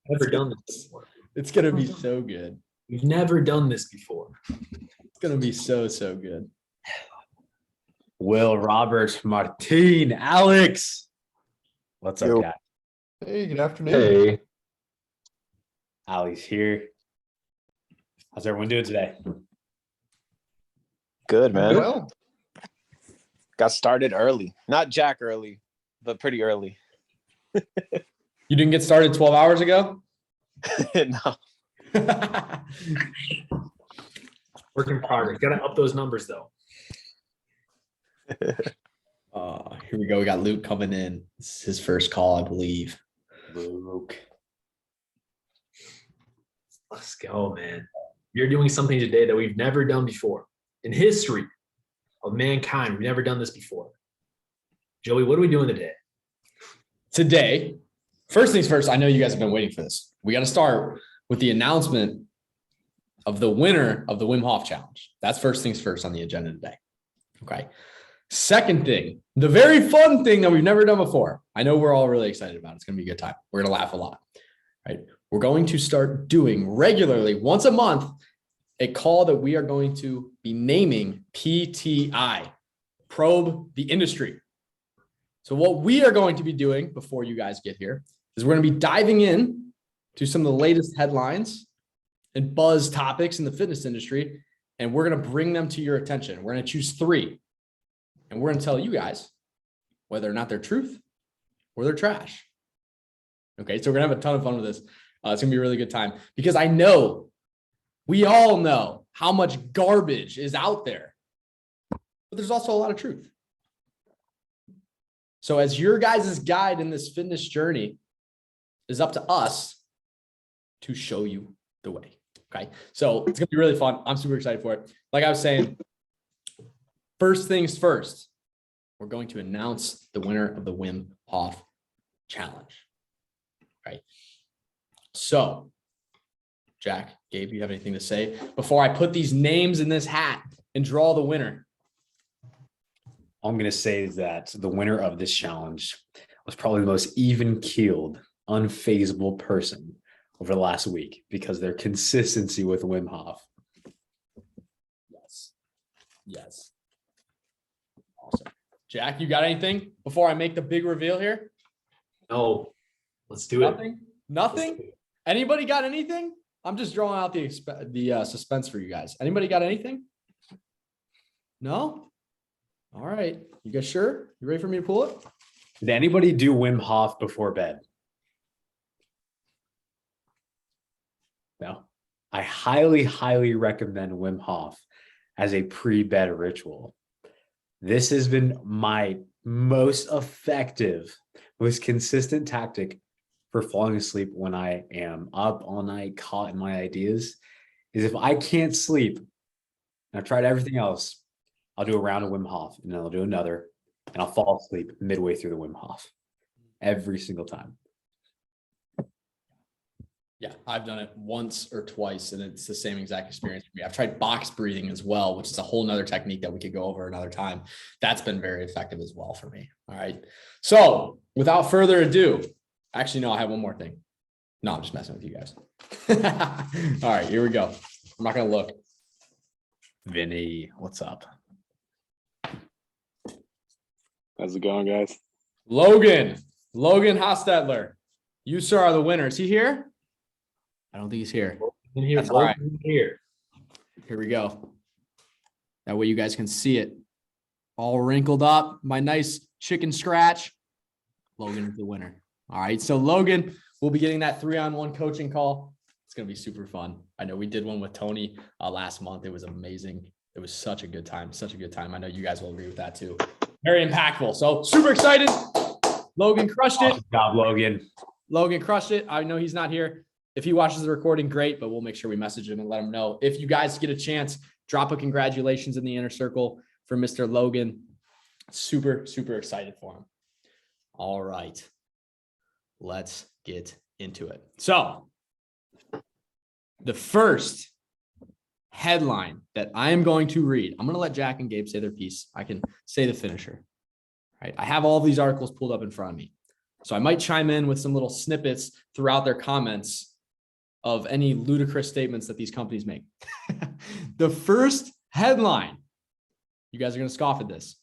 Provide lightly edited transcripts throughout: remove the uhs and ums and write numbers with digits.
Never done this before. It's going to be so good. We've never done this before. It's going to be so good. Will, Robert, Martin, Alex. What's up, Yo. guys? Hey, good afternoon. Hey. Ali's here. How's everyone doing today? Good, man. Well, Got started early. Not jack early, but pretty early. You didn't get started 12 hours ago? No. work in progress. Got to up those numbers though. Here we go. We got Luke coming in. This is his first call, I believe. Luke. Let's go, man. You're doing something today that we've never done before in history of mankind. We've never done this before. Joey, what are we doing today? Today, first things first, I know you guys have been waiting for this. We got to start with the announcement of the winner of the Wim Hof Challenge. That's first things first on the agenda today. Okay. Second thing, the very fun thing that we've never done before. I know we're all really excited about it. It's going to be a good time. We're going to laugh a lot, right? We're going to start doing regularly once a month a call that we are going to be naming PTI, Probe the Industry. So what we are going to be doing before you guys get here is we're going to be diving in to some of the latest headlines and buzz topics in the fitness industry, and we're going to bring them to your attention. We're going to choose 3, and we're going to tell you guys whether or not they're truth or they're trash. Okay, so we're going to have a ton of fun with this. It's going to be a really good time because I know, we all know how much garbage is out there, but there's also a lot of truth. So as your guys' guide in this fitness journey, is up to us to show you the way. Okay. So it's going to be really fun. I'm super excited for it. Like I was saying, first things first, we're going to announce the winner of the Wim Hof Challenge. Right. So Jack, Gabe, you have anything to say before I put these names in this hat and draw the winner? All I'm going to say is that the winner of this challenge was probably the most even-keeled, unfazable person over the last week because their consistency with Wim Hof. Yes. Awesome. Jack, you got anything before I make the big reveal here? No, let's do it. Nothing? Anybody got anything? I'm just drawing out the suspense for you guys. Anybody got anything? No? All right. You guys sure? You ready for me to pull it? Did anybody do Wim Hof before bed? No. I highly, highly recommend Wim Hof as a pre-bed ritual. This has been my most effective, most consistent tactic for falling asleep when I am up all night, caught in my ideas, is if I can't sleep, and I've tried everything else, I'll do a round of Wim Hof, and then I'll do another, and I'll fall asleep midway through the Wim Hof every single time. Yeah, I've done it once or twice, and it's the same exact experience for me. I've tried box breathing as well, which is a whole nother technique that we could go over another time. That's been very effective as well for me. All right. So without further ado, actually, no, I have one more thing. No, I'm just messing with you guys. All right, here we go. I'm not going to look. Vinny, what's up? How's it going, guys? Logan Hostetler. You, sir, are the winner. Is he here? I don't think he's here. That's all right. Here we go. That way you guys can see it. All wrinkled up. My nice chicken scratch. Logan is the winner. All right. So Logan, we'll be getting that 3-on-1 coaching call. It's going to be super fun. I know we did one with Tony last month. It was amazing. It was such a good time. Such a good time. I know you guys will agree with that too. Very impactful. So super excited. Logan crushed it. Awesome job, Logan. Logan crushed it. I know he's not here. If he watches the recording, great, but we'll make sure we message him and let him know. If you guys get a chance, drop a congratulations in the inner circle for Mr. Logan. Super, super excited for him. All right. Let's get into it. So the first headline that I am going to read, I'm going to let Jack and Gabe say their piece. I can say the finisher. All right. I have all of these articles pulled up in front of me. So I might chime in with some little snippets throughout their comments of any ludicrous statements that these companies make. The first headline, you guys are going to scoff at this.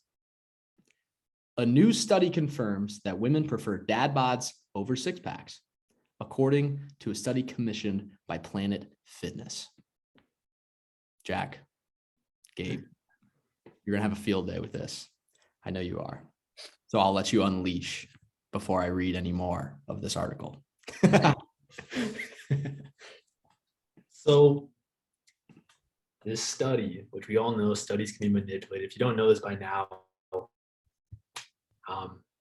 A new study confirms that women prefer dad bods over six packs, according to a study commissioned by Planet Fitness. Jack, Gabe, you're going to have a field day with this. I know you are. So I'll let you unleash before I read any more of this article. So this study, which we all know studies can be manipulated. If you don't know this by now,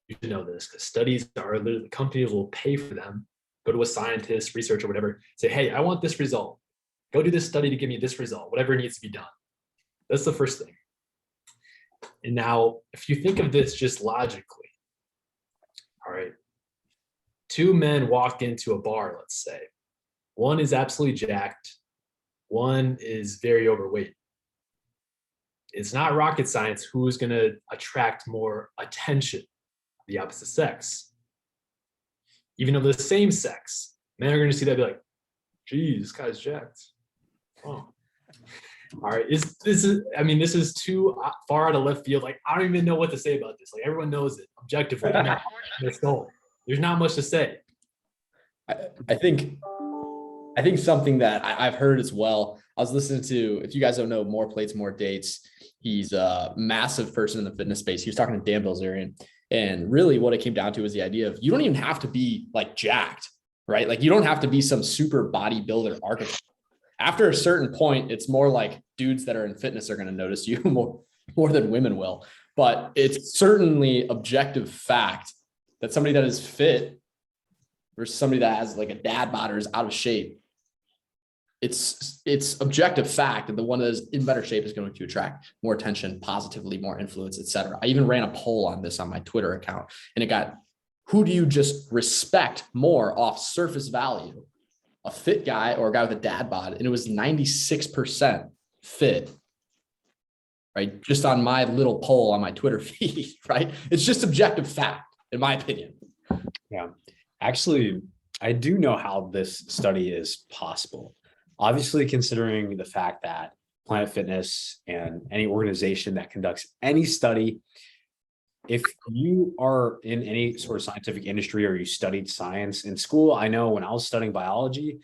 you should know this, because studies are literally, companies will pay for them, go to a scientist, researcher, whatever, say, hey, I want this result. Go do this study to give me this result, whatever needs to be done. That's the first thing. And now, if you think of this just logically, all right, two men walked into a bar, let's say. One is absolutely jacked. One is very overweight. It's not rocket science who's going to attract more attention, the opposite sex. Even of the same sex, men are going to see that and be like, geez, this guy's jacked. Oh. All right. This is too far out of left field. Like, I don't even know what to say about this. Like, everyone knows it objectively. There's not much to say. I think something that I've heard as well. I was listening to, if you guys don't know, More Plates, More Dates. He's a massive person in the fitness space. He was talking to Dan Bilzerian, and really what it came down to was the idea of you don't even have to be like jacked, right? Like you don't have to be some super bodybuilder archetype. After a certain point, it's more like dudes that are in fitness are going to notice you more than women will. But it's certainly objective fact that somebody that is fit versus somebody that has like a dad bod or is out of shape, it's objective fact that the one that is in better shape is going to attract more attention, positively, more influence, etc. I even ran a poll on this on my Twitter account, and it got, who do you just respect more off surface value? A fit guy or a guy with a dad bod? And it was 96% fit, right? Just on my little poll on my Twitter feed, right? It's just objective fact, in my opinion. Yeah. Actually, I do know how this study is possible. Obviously, considering the fact that Planet Fitness and any organization that conducts any study, if you are in any sort of scientific industry or you studied science in school, I know when I was studying biology,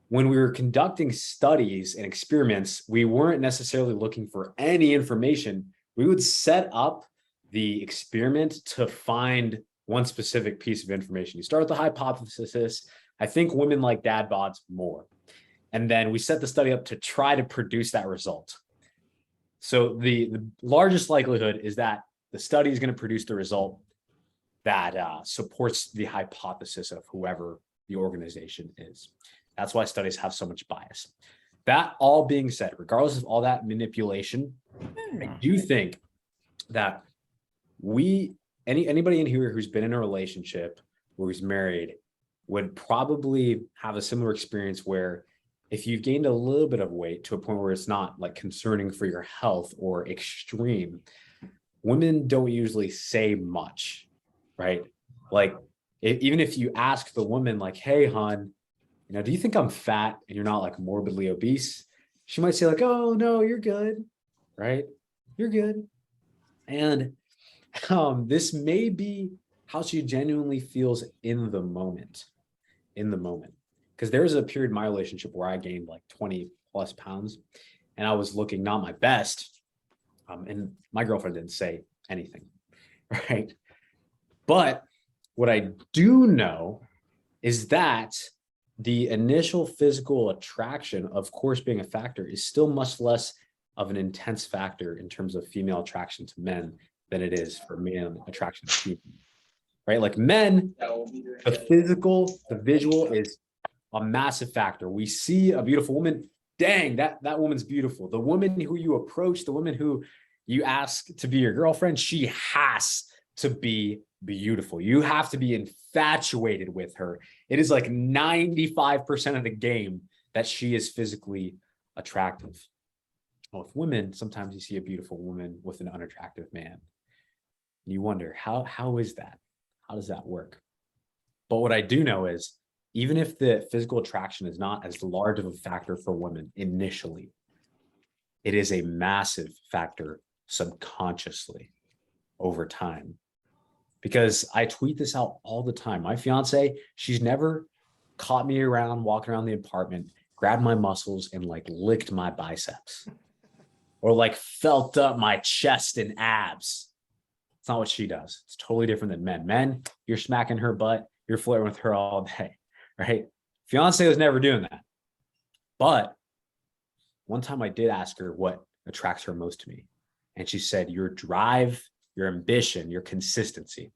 when we were conducting studies and experiments, we weren't necessarily looking for any information. We would set up the experiment to find one specific piece of information. You start with the hypothesis. I think women like dad bods more. And then we set the study up to try to produce that result. So the largest likelihood is that the study is going to produce the result that supports the hypothesis of whoever the organization is. That's why studies have so much bias. That all being said, regardless of all that manipulation, I do think that anybody in here who's been in a relationship or who's married would probably have a similar experience where if you've gained a little bit of weight to a point where it's not like concerning for your health or extreme, women don't usually say much, right? Like even if you ask the woman like, hey, hon, do you think I'm fat and you're not like morbidly obese? She might say like, oh no, you're good, right? You're good. And this may be how she genuinely feels in the moment. Because there was a period in my relationship where I gained like 20 plus pounds and I was looking not my best. And my girlfriend didn't say anything, right? But what I do know is that the initial physical attraction, of course, being a factor, is still much less of an intense factor in terms of female attraction to men than it is for male attraction to female, right? Like men, the physical, the visual is a massive factor. We see a beautiful woman, dang, that woman's beautiful. The woman who you approach, the woman who you ask to be your girlfriend, she has to be beautiful. You have to be infatuated with her. It is like 95% of the game that she is physically attractive. Well, with women, sometimes you see a beautiful woman with an unattractive man. You wonder, how is that? How does that work? But what I do know is even if the physical attraction is not as large of a factor for women initially, it is a massive factor subconsciously over time. Because I tweet this out all the time. My fiance, she's never caught me around walking around the apartment, grabbed my muscles and like licked my biceps or like felt up my chest and abs. It's not what she does. It's totally different than men. Men, you're smacking her butt, you're flirting with her all day, right? Fiance was never doing that. But one time I did ask her what attracts her most to me. And she said, your drive, your ambition, your consistency.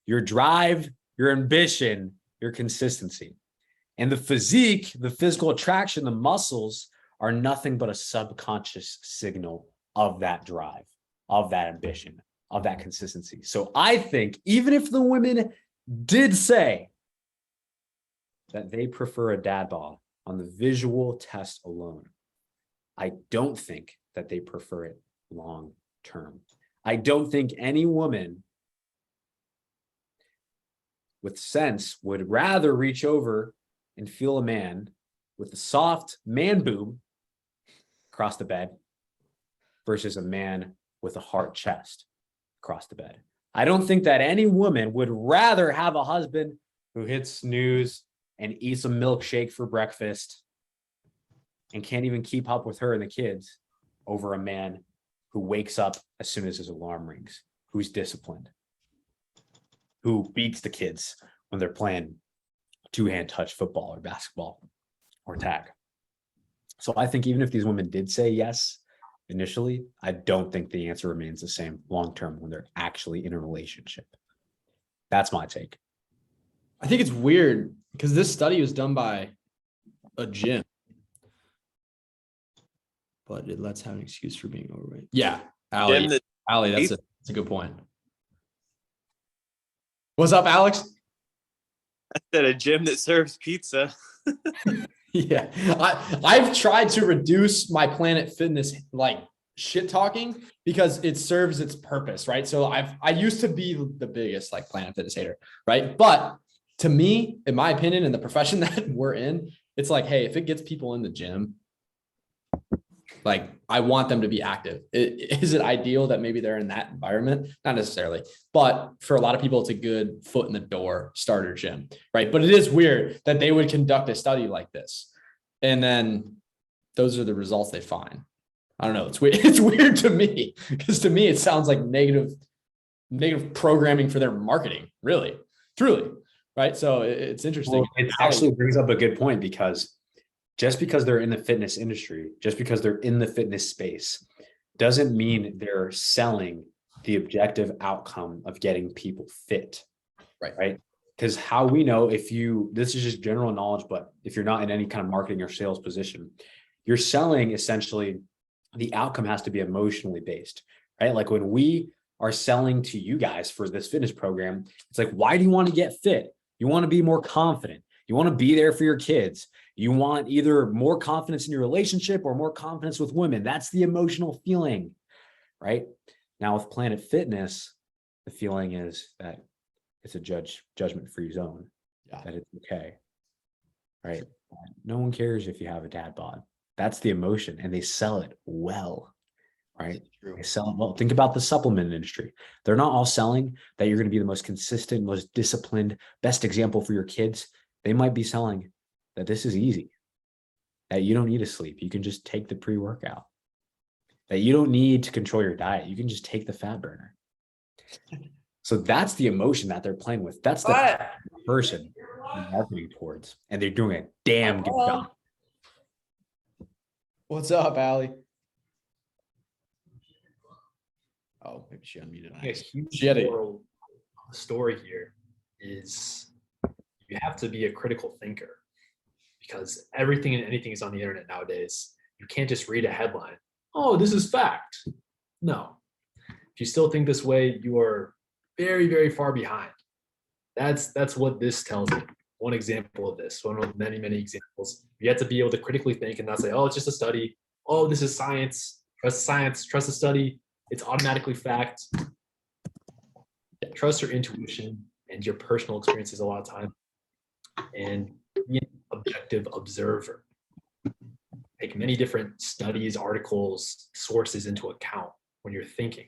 Your drive, your ambition, your consistency. And the physique, the physical attraction, the muscles are nothing but a subconscious signal of that drive, of that ambition, of that consistency. So I think even if the women did say that they prefer a dad bod on the visual test alone, I don't think that they prefer it long term. I don't think any woman with sense would rather reach over and feel a man with a soft man boob across the bed versus a man with a hard chest across the bed. I don't think that any woman would rather have a husband who hits snooze and eats a milkshake for breakfast and can't even keep up with her and the kids over a man who wakes up as soon as his alarm rings, who's disciplined, who beats the kids when they're playing two-hand touch football or basketball or tag. So I think even if these women did say yes initially, I don't think the answer remains the same long-term when they're actually in a relationship. That's my take. I think it's weird because this study was done by a gym. But let's have an excuse for being overweight. Yeah, Allie, that's a good point. What's up, Alex? I said a gym that serves pizza. Yeah, I've tried to reduce my Planet Fitness like shit talking because it serves its purpose, right? So I used to be the biggest like Planet Fitness hater, right? But to me, in my opinion, in the profession that we're in, it's like, hey, if it gets people in the gym, like I want them to be active. Is it ideal that maybe they're in that environment? Not necessarily, but for a lot of people, it's a good foot in the door starter gym, right? But it is weird that they would conduct a study like this. And then those are the results they find. I don't know. It's weird. It's weird to me because to me, it sounds like negative programming for their marketing, really, truly. Right. So it's interesting. Well, it actually brings up a good point because just because they're in the fitness industry, just because they're in the fitness space, doesn't mean they're selling the objective outcome of getting people fit. Right. Because how we know this is just general knowledge, but if you're not in any kind of marketing or sales position, you're selling essentially the outcome has to be emotionally based, right? Like when we are selling to you guys for this fitness program, it's like, why do you want to get fit? You want to be more confident. You want to be there for your kids. You want either more confidence in your relationship or more confidence with women. That's the emotional feeling, right? Now with Planet Fitness, the feeling is that it's a judgment-free zone, that it's okay, right? No one cares if you have a dad bod. That's the emotion, and they sell it well, right? They sell it well. Think about the supplement industry. They're not all selling that you're going to be the most consistent, most disciplined, best example for your kids. They might be selling that this is easy, that you don't need to sleep. You can just take the pre-workout, that you don't need to control your diet. You can just take the fat burner. So that's the emotion that they're playing with. That's the person they're marketing towards, and they're doing a damn good job. What's up, Allie? Oh, maybe she unmuted. A huge She had moral story here is you have to be a critical thinker because everything and anything is on the internet nowadays. You can't just read a headline. Oh, this is fact. No. If you still think this way, you are very, very far behind. That's what this tells me. One example of this, one of many, many examples. You have to be able to critically think and not say, oh, it's just a study. Oh, this is science. Trust the study. It's automatically fact. Trust your intuition and your personal experiences a lot of time, and be an objective observer. Take many different studies, articles, sources into account when you're thinking.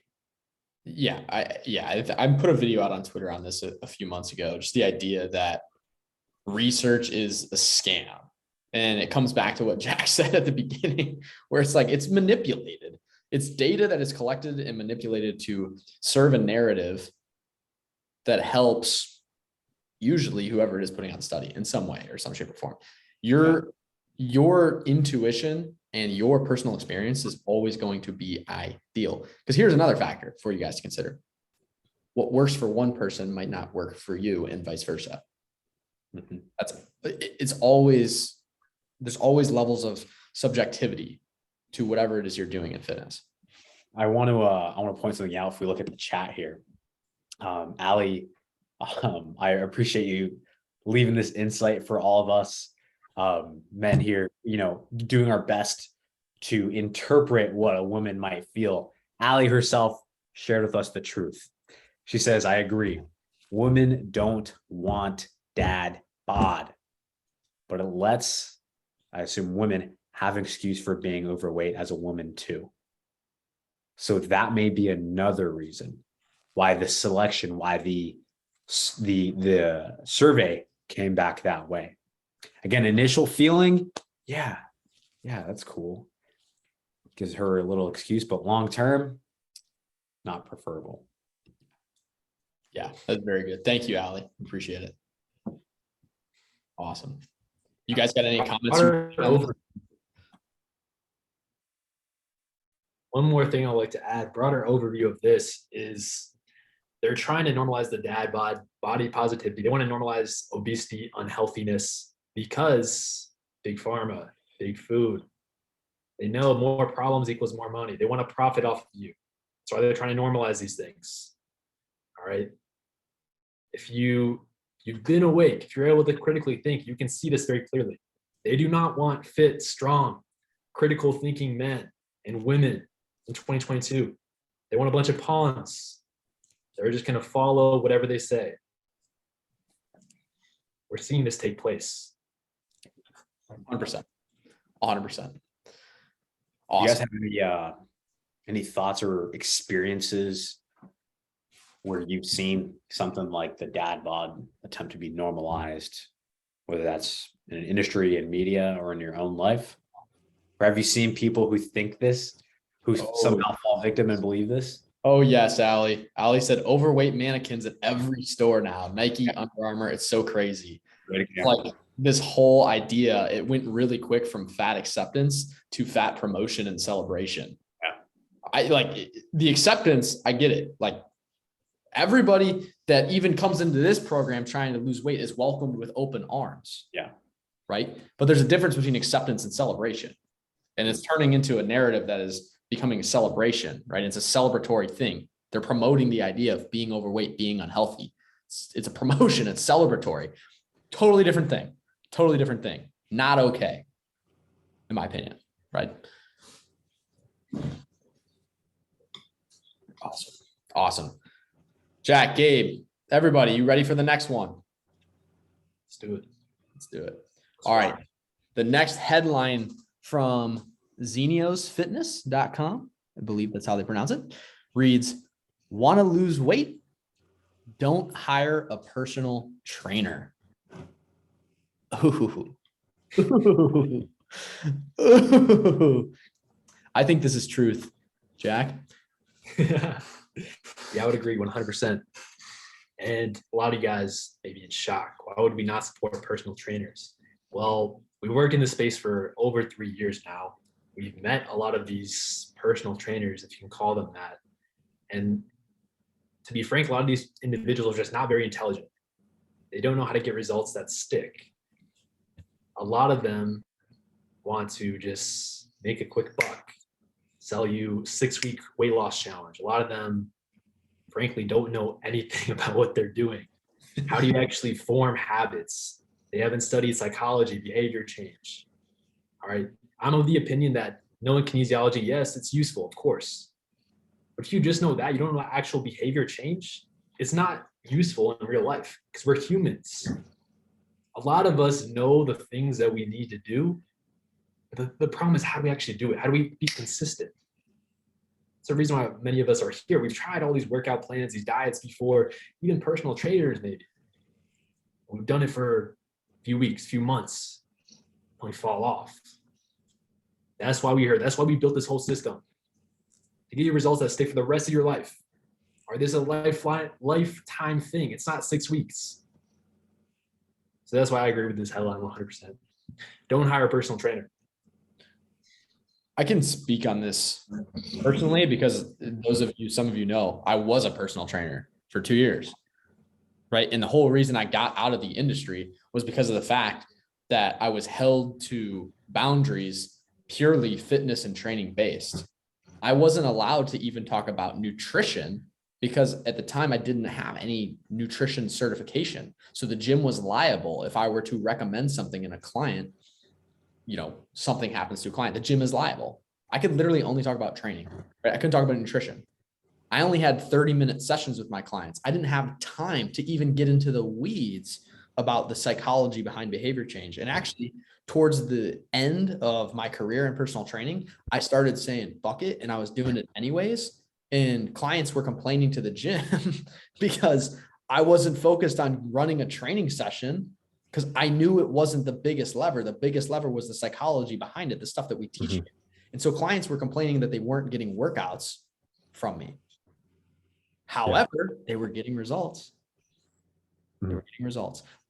Yeah, I put a video out on Twitter on this a few months ago. Just the idea that research is a scam, and it comes back to what Jack said at the beginning, where it's like it's manipulated. It's data that is collected and manipulated to serve a narrative that helps usually whoever it is putting on the study in some way or some shape or form. Your intuition and your personal experience is always going to be ideal. Because here's another factor for you guys to consider. What works for one person might not work for you, and vice versa. There's always levels of subjectivity to whatever it is you're doing in fitness. I want to point something out. If we look at the chat here, Ali, I appreciate you leaving this insight for all of us men here, doing our best to interpret what a woman might feel. Ali herself shared with us the truth. She says, I agree. Women don't want dad bod, but it lets, I assume, women have an excuse for being overweight as a woman too. So that may be another reason why the selection, why the survey came back that way. Again, initial feeling, yeah, that's cool. Gives her a little excuse, but long term, not preferable. Yeah, that's very good. Thank you, Ali. Appreciate it. Awesome. You guys got any comments? One more thing I'd like to add, broader overview of this is they're trying to normalize the dad bod, body positivity. They want to normalize obesity, unhealthiness, because big pharma, big food, they know more problems equals more money. They want to profit off of you. That's why they're trying to normalize these things. All right. If you've been awake, if you're able to critically think, you can see this very clearly. They do not want fit, strong, critical thinking men and women in 2022. They want a bunch of pawns. They're just going to follow whatever they say. We're seeing this take place. 100%. 100%. Awesome. You guys have any thoughts or experiences where you've seen something like the dad bod attempt to be normalized, whether that's in an industry and media or in your own life? Or have you seen people who think this, who somehow fall victim and believe this? Oh, yes, Ali. Ali said overweight mannequins at every store now. Nike, Under Armour, it's so crazy. Like this whole idea, it went really quick from fat acceptance to fat promotion and celebration. Yeah. I like the acceptance, I get it. Like everybody that even comes into this program trying to lose weight is welcomed with open arms. Yeah. Right. But there's a difference between acceptance and celebration. And it's turning into a narrative that is becoming a celebration, right? It's a celebratory thing. They're promoting the idea of being overweight, being unhealthy. It's a promotion. It's celebratory. Totally different thing. Totally different thing. Not okay, in my opinion, right? Awesome. Awesome. Jack, Gabe, everybody, you ready for the next one? Let's do it. Let's do it. All right. The next headline from xeniosfitness.com, I believe that's how they pronounce it, reads, want to lose weight? Don't hire a personal trainer. Ooh. Ooh. I think this is truth, Jack. Yeah, I would agree 100%. And a lot of you guys may be in shock. Why would we not support personal trainers? Well, we work in this space for over 3 years now. We've met a lot of these personal trainers, if you can call them that. And to be frank, a lot of these individuals are just not very intelligent. They don't know how to get results that stick. A lot of them want to just make a quick buck, sell you 6-week weight loss challenge. A lot of them, frankly, don't know anything about what they're doing. How do you actually form habits? They haven't studied psychology, behavior change. All right. I'm of the opinion that knowing kinesiology, yes, it's useful, of course. But if you just know that, you don't know actual behavior change, it's not useful in real life because we're humans. A lot of us know the things that we need to do. But the problem is, how do we actually do it? How do we be consistent? It's the reason why many of us are here. We've tried all these workout plans, these diets before, even personal trainers maybe. We've done it for a few weeks, few months, and we fall off. That's why we're here. That's why we built this whole system, to give you results that stick for the rest of your life. Or this is a lifetime thing. It's not 6 weeks. So that's why I agree with this headline 100%. Don't hire a personal trainer. I can speak on this personally because some of you know, I was a personal trainer for 2 years, right? And the whole reason I got out of the industry was because of the fact that I was held to boundaries purely fitness and training based. I wasn't allowed to even talk about nutrition because at the time I didn't have any nutrition certification. So the gym was liable if I were to recommend something in a client, something happens to a client, the gym is liable. I could literally only talk about training, right? I couldn't talk about nutrition. I only had 30-minute sessions with my clients. I didn't have time to even get into the weeds about the psychology behind behavior change. And actually, towards the end of my career in personal training, I started saying, fuck it. And I was doing it anyways. And clients were complaining to the gym because I wasn't focused on running a training session because I knew it wasn't the biggest lever. The biggest lever was the psychology behind it, the stuff that we teach you. And so clients were complaining that they weren't getting workouts from me. However, they were getting results.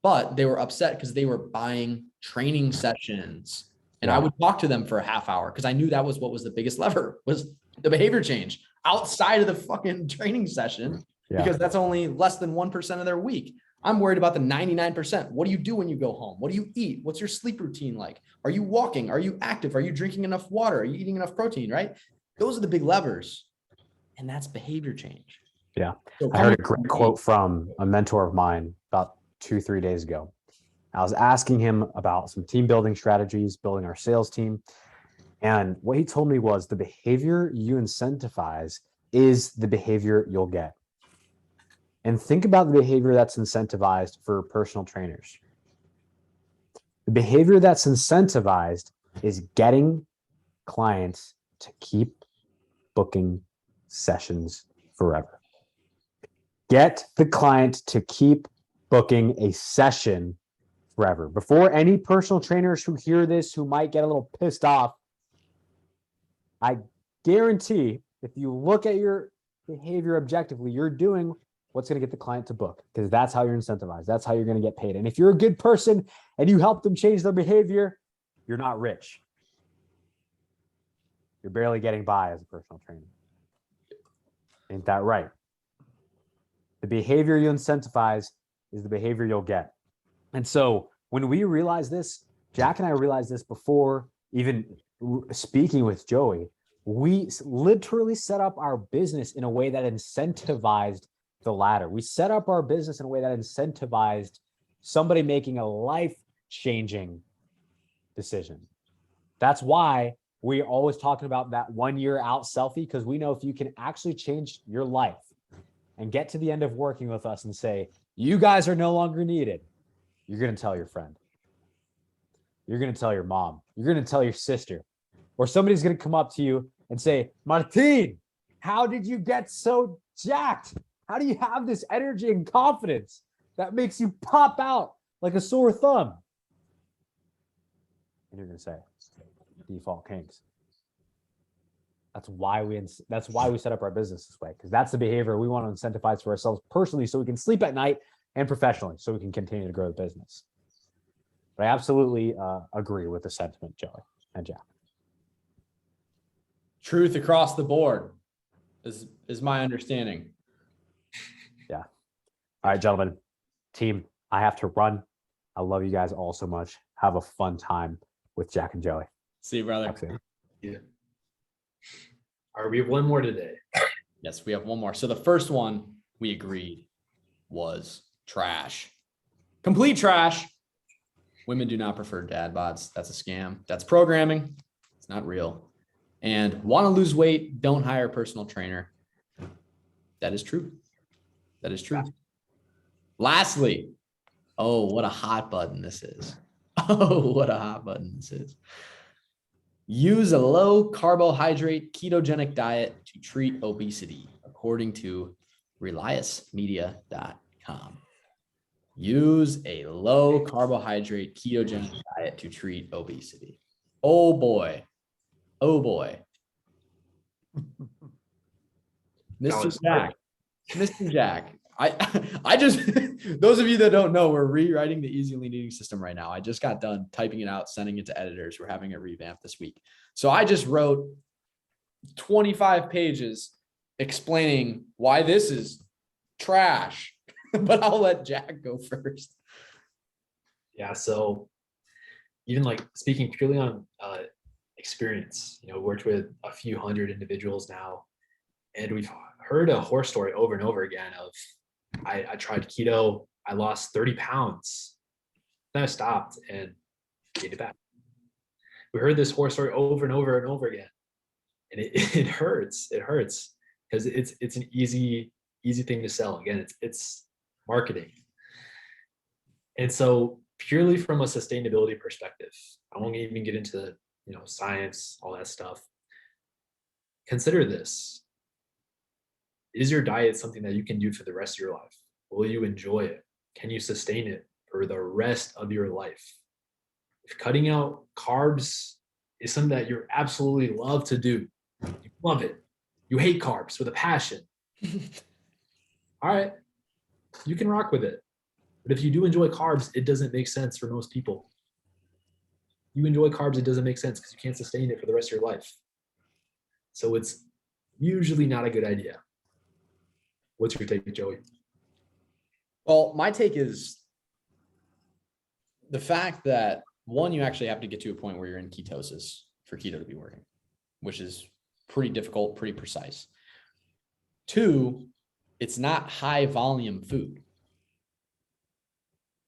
But they were upset because they were buying training sessions. And I would talk to them for a half hour because I knew that was what was the biggest lever, was the behavior change outside of the fucking training session, because that's only less than 1% of their week. I'm worried about the 99%. What do you do when you go home? What do you eat? What's your sleep routine like? Are you walking? Are you active? Are you drinking enough water? Are you eating enough protein, right? Those are the big levers. And that's behavior change. Yeah. So I heard a great quote from a mentor of mine about 2-3 days ago. I was asking him about some team building strategies, building our sales team. And what he told me was the behavior you incentivize is the behavior you'll get. And think about the behavior that's incentivized for personal trainers. The behavior that's incentivized is getting clients to keep booking sessions forever. Get the client to keep booking a session forever. Before any personal trainers who hear this, who might get a little pissed off, I guarantee if you look at your behavior objectively, you're doing what's going to get the client to book, because that's how you're incentivized. That's how you're going to get paid. And if you're a good person and you help them change their behavior, you're not rich. You're barely getting by as a personal trainer. Ain't that right? The behavior you incentivize is the behavior you'll get. And so when we realize this, Jack and I realized this before even speaking with Joey, we literally set up our business in a way that incentivized the latter. We set up our business in a way that incentivized somebody making a life-changing decision. That's why we're always talking about that 1 year out selfie, because we know if you can actually change your life and get to the end of working with us and say, you guys are no longer needed, you're going to tell your friend. You're going to tell your mom. You're going to tell your sister. Or somebody's going to come up to you and say, Martin, how did you get so jacked? How do you have this energy and confidence that makes you pop out like a sore thumb? And you're going to say, default kinks. That's why we set up our business this way, because that's the behavior we want to incentivize for ourselves personally, so we can sleep at night, and professionally, so we can continue to grow the business. But I absolutely agree with the sentiment, Joey and Jack. Truth across the board is my understanding. Yeah. All right, gentlemen, team, I have to run. I love you guys all so much. Have a fun time with Jack and Joey. See you, brother. Yeah. All right, we have one more today. Yes, we have one more. So the first one we agreed was trash. Complete trash. Women do not prefer dad bods. That's a scam. That's programming. It's not real. And want to lose weight, don't hire a personal trainer. That is true. That is true. Lastly, oh, what a hot button this is. Oh, what a hot button this is. Use a low carbohydrate ketogenic diet to treat obesity, according to reliasmedia.com. Use a low carbohydrate ketogenic diet to treat obesity. Oh boy. Oh boy. Mr. was Jack. Mr. Jack. I just, those of you that don't know, we're rewriting the easy lean eating system right now. I just got done typing it out, sending it to editors. We're having a revamp this week. So I just wrote 25 pages explaining why this is trash, but I'll let Jack go first. Yeah, so even like speaking purely on experience, worked with a few hundred individuals now, and we've heard a horror story over and over again of I tried keto, I lost 30 pounds, then I stopped and gained it back. We heard this horror story over and over and over again, and it hurts. It hurts because it's an easy thing to sell. Again, it's marketing. And so purely from a sustainability perspective, I won't even get into science, all that stuff. Consider this. Is your diet something that you can do for the rest of your life? Will you enjoy it? Can you sustain it for the rest of your life? If cutting out carbs is something that you absolutely love to do, you love it, you hate carbs with a passion, all right, you can rock with it. But if you do enjoy carbs, it doesn't make sense for most people. You enjoy carbs, it doesn't make sense because you can't sustain it for the rest of your life. So it's usually not a good idea. What's your take, Joey? Well, my take is the fact that one, you actually have to get to a point where you're in ketosis for keto to be working, which is pretty difficult, pretty precise. Two, it's not high volume food.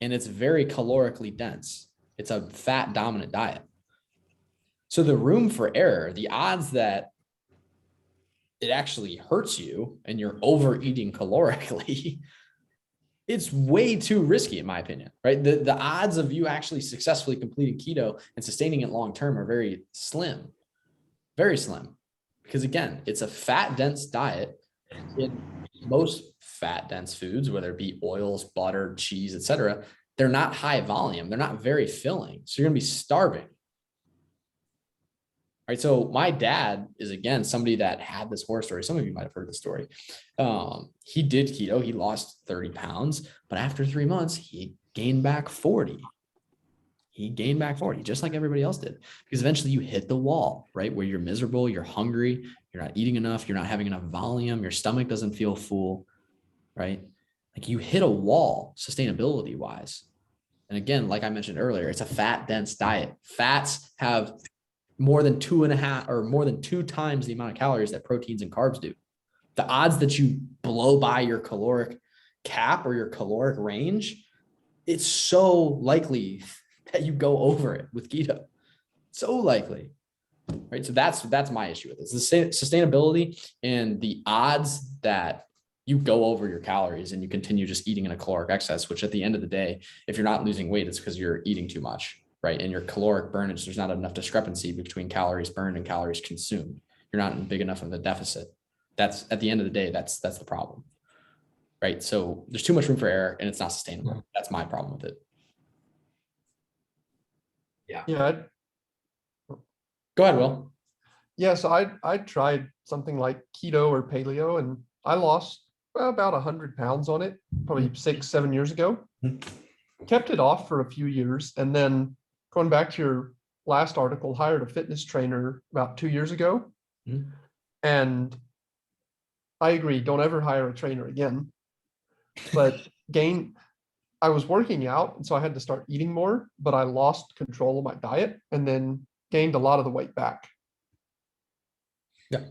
And it's very calorically dense. It's a fat dominant diet. So the room for error, the odds that it actually hurts you and you're overeating calorically, it's way too risky, in my opinion, right? The odds of you actually successfully completing keto and sustaining it long-term are very slim, because again, it's a fat dense diet. In most fat dense foods, whether it be oils, butter, cheese, etc., they're not high volume. They're not very filling. So you're going to be starving. Right. So my dad is, again, somebody that had this horror story. Some of you might have heard the story. He did keto. He lost 30 pounds, but after 3 months, he gained back 40. Just like everybody else did, because eventually you hit the wall, right? Where you're miserable, you're hungry, you're not eating enough, you're not having enough volume, your stomach doesn't feel full, right? Like you hit a wall sustainability wise. And again, like I mentioned earlier, it's a fat dense diet. Fats have more than 2.5 or more than 2 times the amount of calories that proteins and carbs do. The odds that you blow by your caloric cap or your caloric range, it's so likely that you go over it with keto. So likely, right? So that's my issue with this. The sustainability and the odds that you go over your calories and you continue just eating in a caloric excess, which at the end of the day, if you're not losing weight, it's because you're eating too much, right? And your caloric burnage, there's not enough discrepancy between calories burned and calories consumed. You're not in big enough of a deficit. That's at the end of the day, that's the problem, right? So there's too much room for error and it's not sustainable. That's my problem with it. Yeah. Go ahead, Will. Yeah. So I tried something like keto or paleo, and I lost about 100 pounds on it, probably 6-7 years ago. Kept it off for a few years, and then going back to your last article, hired a fitness trainer about 2 years ago. And I agree, don't ever hire a trainer again. But I was working out, and so I had to start eating more, but I lost control of my diet and then gained a lot of the weight back. Yeah.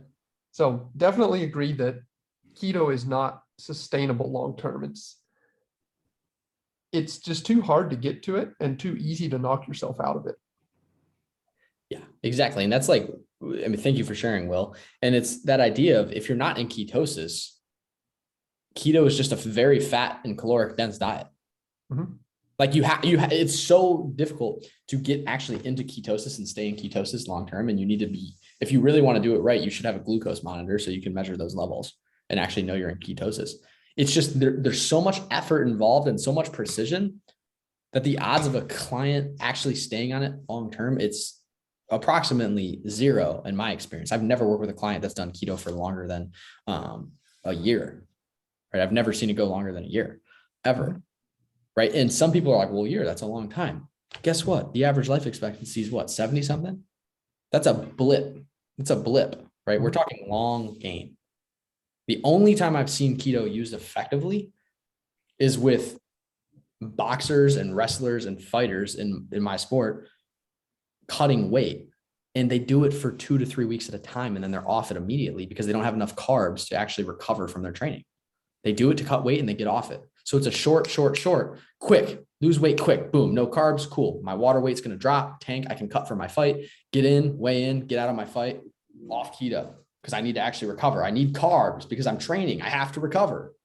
So definitely agree that keto is not sustainable long-term. It's just too hard to get to it and too easy to knock yourself out of it. Yeah, exactly. And that's like, I mean, thank you for sharing, Will. And it's that idea of if you're not in ketosis, keto is just a very fat and caloric dense diet. Mhm. Like it's so difficult to get actually into ketosis and stay in ketosis long term. And you need to be, if you really want to do it right, you should have a glucose monitor so you can measure those levels and actually know you're in ketosis. It's just there's so much effort involved and so much precision that the odds of a client actually staying on it long term, it's approximately zero in my experience. I've never worked with a client that's done keto for longer than a year. Right? I've never seen it go longer than a year, ever. Right. And some people are like, well, a year, that's a long time. Guess what? The average life expectancy is what, 70 something? That's a blip. It's a blip, right? We're talking long game. The only time I've seen keto used effectively is with boxers and wrestlers and fighters in my sport cutting weight. And they do it for 2 to 3 weeks at a time. And then they're off it immediately because they don't have enough carbs to actually recover from their training. They do it to cut weight and they get off it. So it's a short, quick, lose weight quick, boom, no carbs, cool. My water weight's going to drop, tank, I can cut for my fight, get in, weigh in, get out of my fight, off keto because I need to actually recover. I need carbs because I'm training. I have to recover.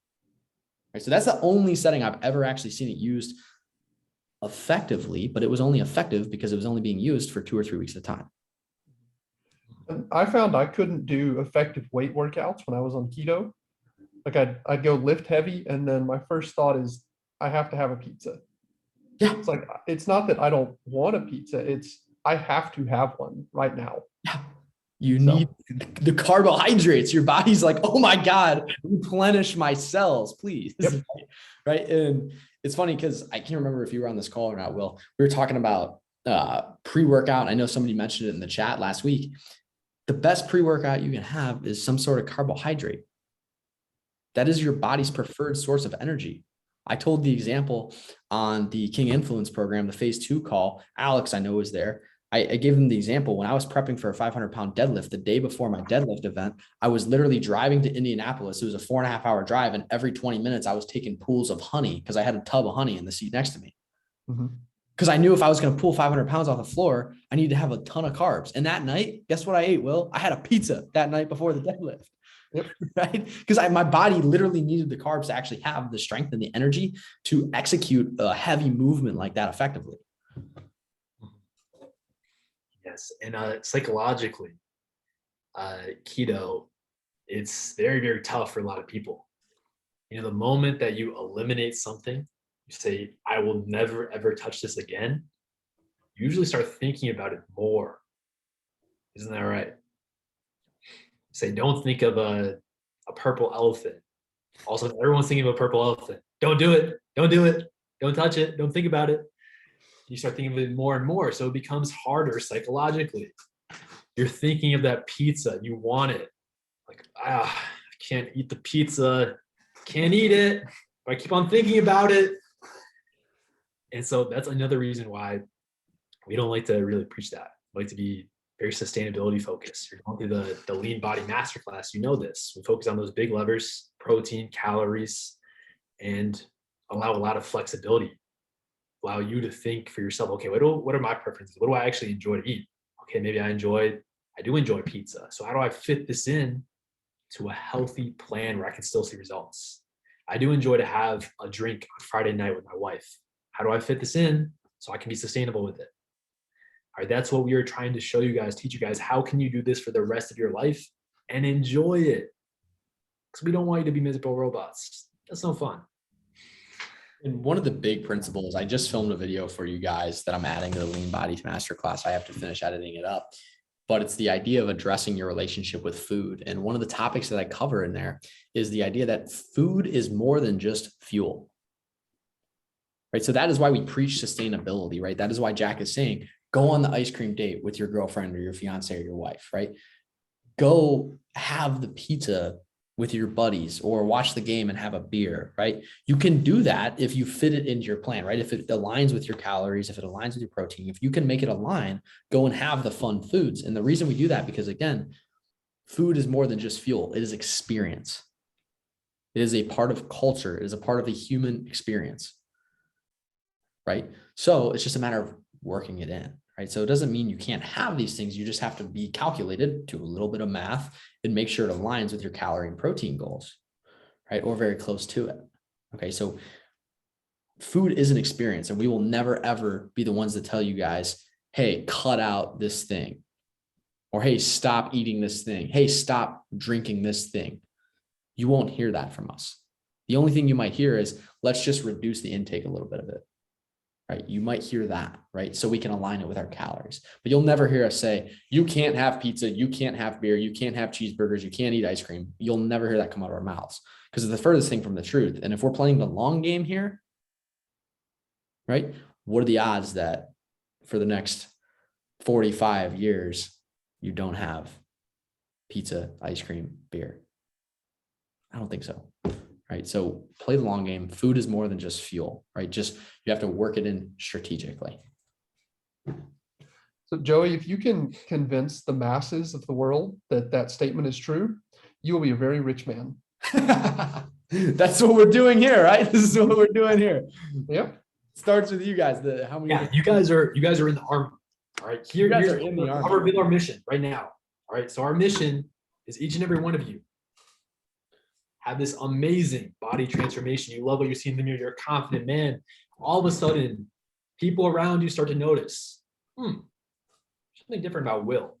Right? So that's the only setting I've ever actually seen it used effectively, but it was only effective because it was only being used for 2 or 3 weeks at a time. And I found I couldn't do effective weight workouts when I was on keto. Like I'd go lift heavy, and then my first thought is I have to have a pizza. Yeah. It's like, it's not that I don't want a pizza. It's I have to have one right now. Yeah. You So- need the carbohydrates. Your body's like, oh my God, replenish my cells, please. Yep. Right. And it's funny because I can't remember if you were on this call or not, Will. We were talking about pre-workout. I know somebody mentioned it in the chat last week. The best pre-workout you can have is some sort of carbohydrate. That is your body's preferred source of energy. I told the example on the King Influence program, the phase 2 call. Alex, I know, was there. I gave him the example when I was prepping for a 500-pound deadlift the day before my deadlift event. I was literally driving to Indianapolis. It was a 4.5-hour drive. And every 20 minutes, I was taking pools of honey because I had a tub of honey in the seat next to me. Because I knew if I was going to pull 500 pounds off the floor, I needed to have a ton of carbs. And that night, guess what I ate, Will? I had a pizza that night before the deadlift. Yep. Right? Because my body literally needed the carbs to actually have the strength and the energy to execute a heavy movement like that effectively. Yes. And psychologically, keto, it's very, very tough for a lot of people. You know, the moment that you eliminate something, you say, I will never, ever touch this again, you usually start thinking about it more. Isn't that right? Say, don't think of a purple elephant. Also, everyone's thinking of a purple elephant. Don't do it. Don't do it. Don't touch it. Don't think about it. You start thinking of it more and more. So it becomes harder psychologically. You're thinking of that pizza. You want it. Like, I can't eat the pizza. Can't eat it. But I keep on thinking about it. And so that's another reason why we don't like to really preach that. We like to be very sustainability focused. You're going through the lean body masterclass. You know this. We focus on those big levers, protein, calories, and allow a lot of flexibility. Allow you to think for yourself, okay, what are my preferences? What do I actually enjoy to eat? Okay, maybe I do enjoy pizza. So how do I fit this in to a healthy plan where I can still see results? I do enjoy to have a drink on Friday night with my wife. How do I fit this in so I can be sustainable with it? All right, that's what we are trying to show you guys, teach you guys. How can you do this for the rest of your life and enjoy it? Because we don't want you to be miserable robots. That's no fun. And one of the big principles, I just filmed a video for you guys that I'm adding to the Lean Body Masterclass. I have to finish editing it up, but it's the idea of addressing your relationship with food. And one of the topics that I cover in there is the idea that food is more than just fuel. Right? So that is why we preach sustainability, right? That is why Jack is saying, go on the ice cream date with your girlfriend or your fiance or your wife, right? Go have the pizza with your buddies or watch the game and have a beer, right? You can do that if you fit it into your plan, right? If it aligns with your calories, if it aligns with your protein, if you can make it align, go and have the fun foods. And the reason we do that, because again, food is more than just fuel. It is experience. It is a part of culture. It is a part of the human experience, right? So it's just a matter of working it in, right? So it doesn't mean you can't have these things. You just have to be calculated, do a little bit of math and make sure it aligns with your calorie and protein goals, right? Or very close to it. Okay. So food is an experience, and we will never, ever be the ones that tell you guys, hey, cut out this thing, or hey, stop eating this thing. Hey, stop drinking this thing. You won't hear that from us. The only thing you might hear is, let's just reduce the intake a little bit of it, right? You might hear that, right? So we can align it with our calories, but you'll never hear us say, you can't have pizza, you can't have beer, you can't have cheeseburgers, you can't eat ice cream. You'll never hear that come out of our mouths, because it's the furthest thing from the truth. And if we're playing the long game here, right? What are the odds that for the next 45 years, you don't have pizza, ice cream, beer? I don't think so. Right. So play the long game. Food is more than just fuel, right? Just, you have to work it in strategically. So Joey, if you can convince the masses of the world that that statement is true, you will be a very rich man. That's what we're doing here, right? This is what we're doing here. Yep. Starts with you guys. How many? Yeah, you guys are in the army. All right. You guys Here's are in the army. our mission right now. All right. So our mission is each and every one of you have this amazing body transformation. You love what you see in the mirror. You're a confident man. All of a sudden, people around you start to notice, something different about Will.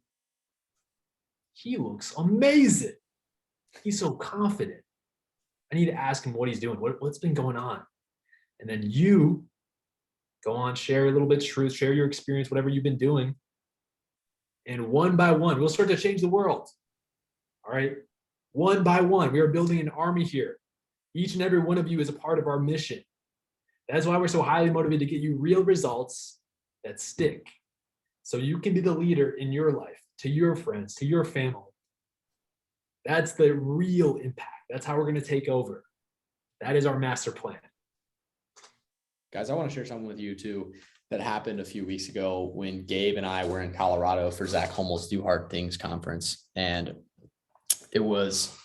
He looks amazing. He's so confident. I need to ask him what he's doing. What's been going on? And then you go on, share a little bit of truth, share your experience, whatever you've been doing. And one by one, we'll start to change the world. All right. One by one, we are building an army here. Each and every one of you is a part of our mission. That's why we're so highly motivated to get you real results that stick. So you can be the leader in your life, to your friends, to your family. That's the real impact. That's how we're going to take over. That is our master plan. Guys, I want to share something with you too that happened a few weeks ago when Gabe and I were in Colorado for Zach Hummel's Do Hard Things conference. And it was,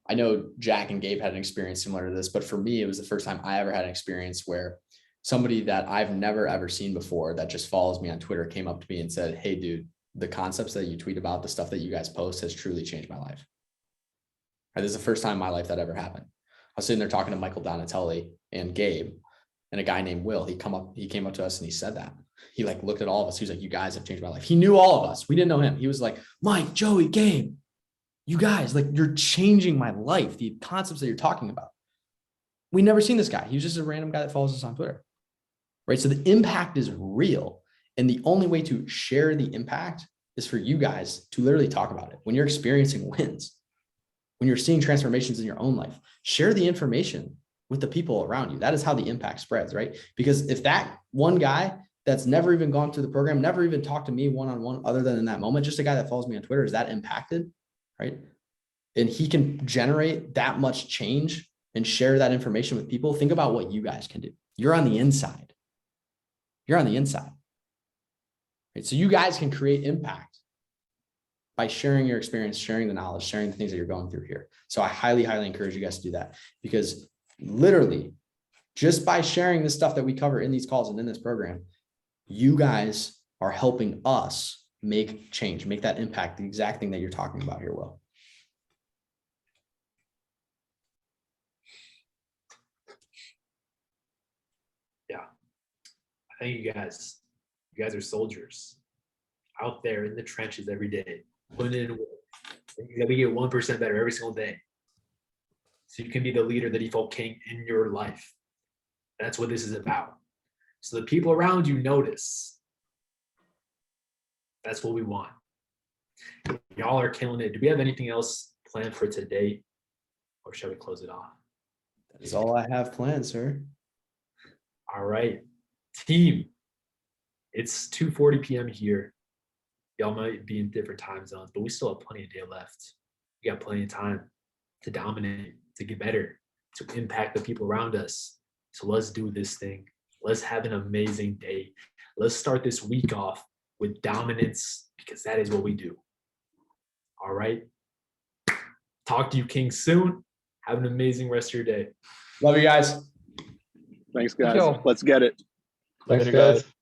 I know Jack and Gabe had an experience similar to this, but for me, it was the first time I ever had an experience where somebody that I've never, ever seen before that just follows me on Twitter came up to me and said, hey, dude, the concepts that you tweet about, the stuff that you guys post has truly changed my life. This is the first time in my life that ever happened. I was sitting there talking to Michael Donatelli and Gabe, and a guy named Will. He came up to us and he said that. He like looked at all of us. He was like, you guys have changed my life. He knew all of us. We didn't know him. He was like, Mike, Joey, Gabe, you guys, like, you're changing my life. The concepts that you're talking about. We never seen this guy. He was just a random guy that follows us on Twitter. Right. So the impact is real. And the only way to share the impact is for you guys to literally talk about it. When you're experiencing wins, when you're seeing transformations in your own life, share the information with the people around you. That is how the impact spreads, right? Because if that one guy that's never even gone through the program, never even talked to me one-on-one other than in that moment, just a guy that follows me on Twitter, is that impacted, right? And he can generate that much change and share that information with people. Think about what you guys can do. You're on the inside. You're on the inside. Right? So you guys can create impact by sharing your experience, sharing the knowledge, sharing the things that you're going through here. So I highly, highly encourage you guys to do that, because literally just by sharing the stuff that we cover in these calls and in this program, you guys are helping us make change, make that impact, the exact thing that you're talking about here, Will. Yeah. I think you guys are soldiers out there in the trenches every day, putting in work. That we get 1% better every single day. So you can be the leader, the default king in your life. That's what this is about. So the people around you notice. That's what we want. Y'all are killing it. Do we have anything else planned for today? Or shall we close it off? That is all I have planned, sir. All right. Team, it's 2:40 p.m. here. Y'all might be in different time zones, but we still have plenty of day left. We got plenty of time to dominate, to get better, to impact the people around us. So let's do this thing. Let's have an amazing day. Let's start this week off with dominance, because that is what we do. All right. Talk to you, King, soon. Have an amazing rest of your day. Love you guys. Thanks, guys. Yo. Let's get it. Thanks, Later, guys. guys.